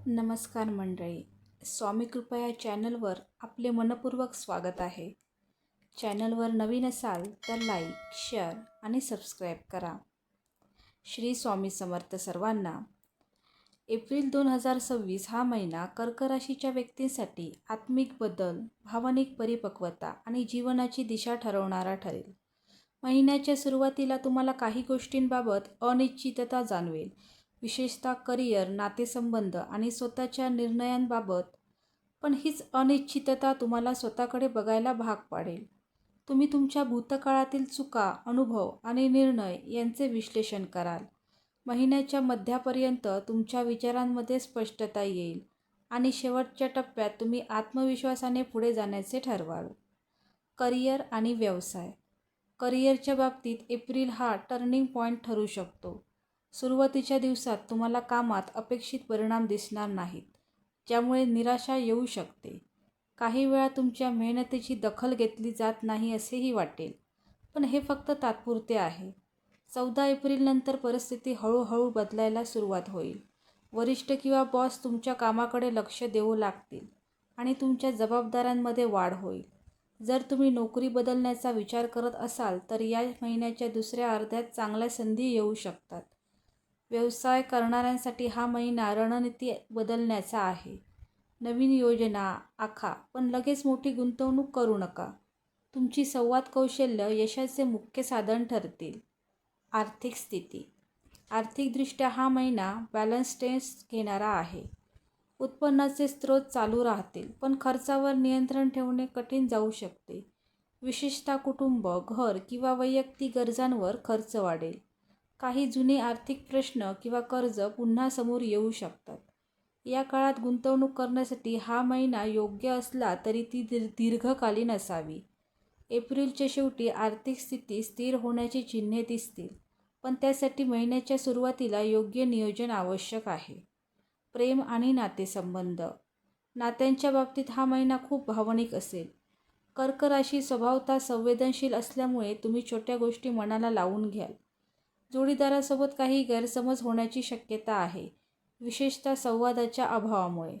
नमस्कार मंडळी. स्वामी कृपा या चॅनलवर आपले मनपूर्वक स्वागत आहे. चॅनलवर नवीन असाल तर लाईक, शेअर आणि सबस्क्राईब करा. श्री स्वामी समर्थ सर्वांना. एप्रिल 2026 हा महिना कर्क राशीच्या व्यक्तींसाठी आत्मिक बदल, भावनिक परिपक्वता आणि जीवनाची दिशा ठरवणारा ठरेल. महिन्याच्या सुरुवातीला तुम्हाला काही गोष्टींबाबत अनिश्चितता जाणवेल, विशेषतः करिअर, नातेसंबंध आणि स्वतःच्या निर्णयांबाबत. पण हीच अनिश्चितता तुम्हाला स्वतःकडे बघायला भाग पाडेल. तुम्ही तुमच्या भूतकाळातील चुका, अनुभव आणि निर्णय यांचे विश्लेषण कराल. महिन्याच्या मध्यापर्यंत तुमच्या विचारांमध्ये स्पष्टता येईल आणि शेवटच्या टप्प्यात तुम्ही आत्मविश्वासाने पुढे जाण्याचे ठरवाल. करिअर आणि व्यवसाय. करिअरच्या बाबतीत एप्रिल हा टर्निंग पॉईंट ठरू शकतो. सुरुवातीच्या दिवसात तुम्हाला कामात अपेक्षित परिणाम दिसणार नाहीत, ज्यामुळे निराशा येऊ शकते. काही वेळा तुमच्या मेहनतीची दखल घेतली जात नाही असेही वाटेल, पण हे फक्त तात्पुरते आहे. 14 एप्रिलनंतर परिस्थिती हळूहळू बदलायला सुरुवात होईल. वरिष्ठ किंवा बॉस तुमच्या कामाकडे लक्ष देऊ लागतील आणि तुमच्या जबाबदाऱ्यांमध्ये वाढ होईल. जर तुम्ही नोकरी बदलण्याचा विचार करत असाल तर या महिन्याच्या दुसऱ्या अर्ध्यात चांगल्या संधी येऊ शकतात. व्यवसाय करणाऱ्यांसाठी हा महिना रणनीती बदलण्याचा आहे. नवीन योजना आखा, पण लगेच मोठी गुंतवणूक करू नका. तुमची संवाद कौशल्य यशाचे मुख्य साधन ठरतील. आर्थिक स्थिती. आर्थिकदृष्ट्या हा महिना बॅलन्स टेस्ट घेणारा आहे. उत्पन्नाचे स्रोत चालू राहतील, पण खर्चावर नियंत्रण ठेवणे कठीण जाऊ शकते. विशेषतः कुटुंब, घर किंवा वैयक्तिक गरजांवर खर्च वाढेल. काही जुने आर्थिक प्रश्न किंवा कर्ज पुन्हा समोर येऊ शकतात. या काळात गुंतवणूक करण्यासाठी हा महिना योग्य असला तरी ती दीर्घकालीन असावी. एप्रिलच्या शेवटी आर्थिक स्थिती स्थिर होण्याची चिन्हे दिसतील, पण त्यासाठी महिन्याच्या सुरुवातीला योग्य नियोजन आवश्यक आहे. प्रेम आणि नातेसंबंध. नात्यांच्या बाबतीत हा महिना खूप भावनिक असेल. कर्क राशी स्वभावतः संवेदनशील असल्यामुळे तुम्ही छोट्या गोष्टी मनाला लावून घ्याल. जोडीदारासोबत काही गैरसमज होण्याची शक्यता आहे, विशेषतः संवादाच्या अभावामुळे.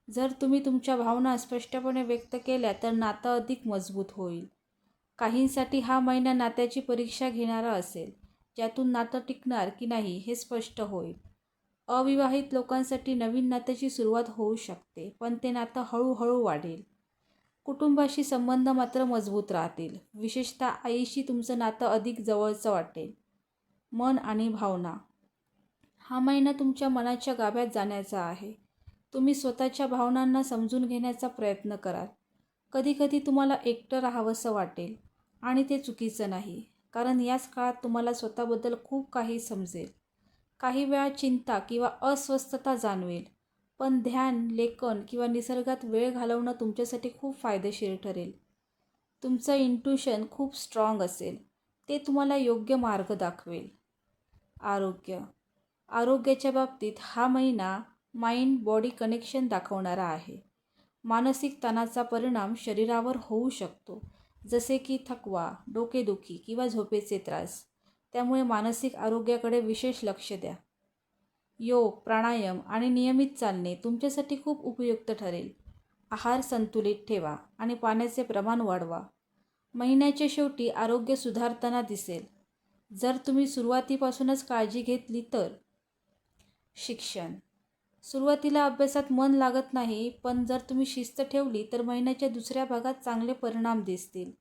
जर तुम्ही तुमच्या भावना स्पष्टपणे व्यक्त केल्या तर नातं अधिक मजबूत होईल. काहींसाठी हा महिना नात्याची परीक्षा घेणारा असेल, ज्यातून नातं टिकणार की नाही हे स्पष्ट होईल. अविवाहित लोकांसाठी नवीन नात्याची सुरुवात होऊ शकते, पण ते नातं हळूहळू वाढेल. कुटुंबाशी संबंध मात्र मजबूत राहतील. विशेषतः आईशी तुमचं नातं अधिक जवळचं वाटेल. मन आणि भावना. हा महिना तुमच्या मनाच्या गाभ्यात जाण्याचा आहे. तुम्ही स्वतःच्या भावनांना समजून घेण्याचा प्रयत्न कराल. कधीकधी तुम्हाला एकटं राहावंसं वाटेल आणि ते चुकीचं नाही, कारण याच काळात तुम्हाला स्वतःबद्दल खूप काही समजेल. काही वेळा चिंता किंवा अस्वस्थता जाणवेल, पण ध्यान, लेखन किंवा निसर्गात वेळ घालवणं तुमच्यासाठी खूप फायदेशीर ठरेल. तुमचं इंट्युशन खूप स्ट्रॉंग असेल, ते तुम्हाला योग्य मार्ग दाखवेल. आरोग्य. आरोग्याच्या बाबतीत हा महिना माइंड बॉडी कनेक्शन दाखवणारा आहे. मानसिक ताणाचा परिणाम शरीरावर होऊ शकतो, जसे की थकवा, डोकेदुखी किंवा झोपेचे त्रास. त्यामुळे मानसिक आरोग्याकडे विशेष लक्ष द्या. योग, प्राणायाम आणि नियमित चालणे तुमच्यासाठी खूप उपयुक्त ठरेल. आहार संतुलित ठेवा आणि पाण्याचे प्रमाण वाढवा. महिन्याच्या शेवटी आरोग्य सुधारताना दिसेल, जर तुम्ही सुरुवातीपासूनच काळजी घेतली तर. शिक्षण. सुरुवातीला अभ्यासात मन लागत नाही, पण जर तुम्ही शिस्त ठेवली तर महिन्याच्या दुसऱ्या भागात चांगले परिणाम दिसतील.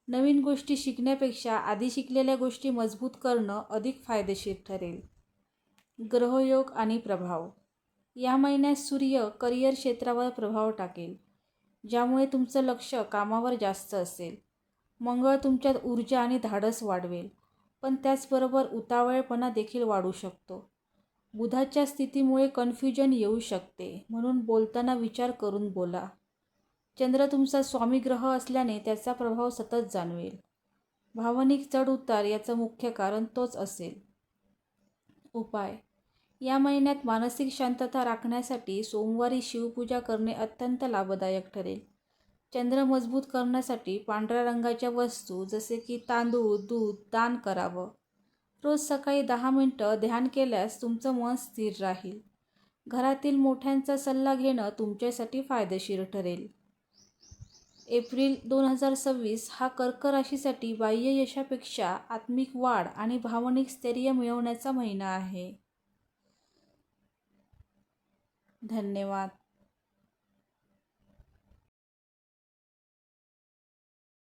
नवीन गोष्टी शिकण्यापेक्षा आधी शिकलेल्या गोष्टी मजबूत करणं अधिक फायदेशीर ठरेल. ग्रहयोग आणि प्रभाव. या महिन्यात सूर्य करिअर क्षेत्रावर प्रभाव टाकेल, ज्यामुळे तुमचं लक्ष कामावर जास्त असेल. मंगळ तुमच्यात ऊर्जा आणि धाडस वाढवेल, पण त्याचबरोबर उतावळेपणा देखील वाढू शकतो. बुधाच्या स्थितीमुळे कन्फ्युजन येऊ शकते, म्हणून बोलताना विचार करून बोला. चंद्र तुमचा स्वामी ग्रह असल्याने त्याचा प्रभाव सतत जाणवेल. भावनिक चढउतार याचं मुख्य कारण तोच असेल. उपाय. या महिन्यात मानसिक शांतता राखण्यासाठी सोमवारी शिवपूजा करणे अत्यंत लाभदायक ठरेल. चंद्र मजबूत करण्यासाठी पांढऱ्या रंगाच्या वस्तू जसे की तांदूळ, दूध दान करावं. रोज सकाळी 10 मिनिटं ध्यान केल्यास तुमचं मन स्थिर राहील. घरातील मोठ्यांचा सल्ला घेणं तुमच्यासाठी फायदेशीर ठरेल. एप्रिल 2026 हा कर्क राशीसाठी बाह्य यशापेक्षा आत्मिक वाढ आणि भावनिक स्थैर्य मिळवण्याचा महिना आहे. धन्यवाद.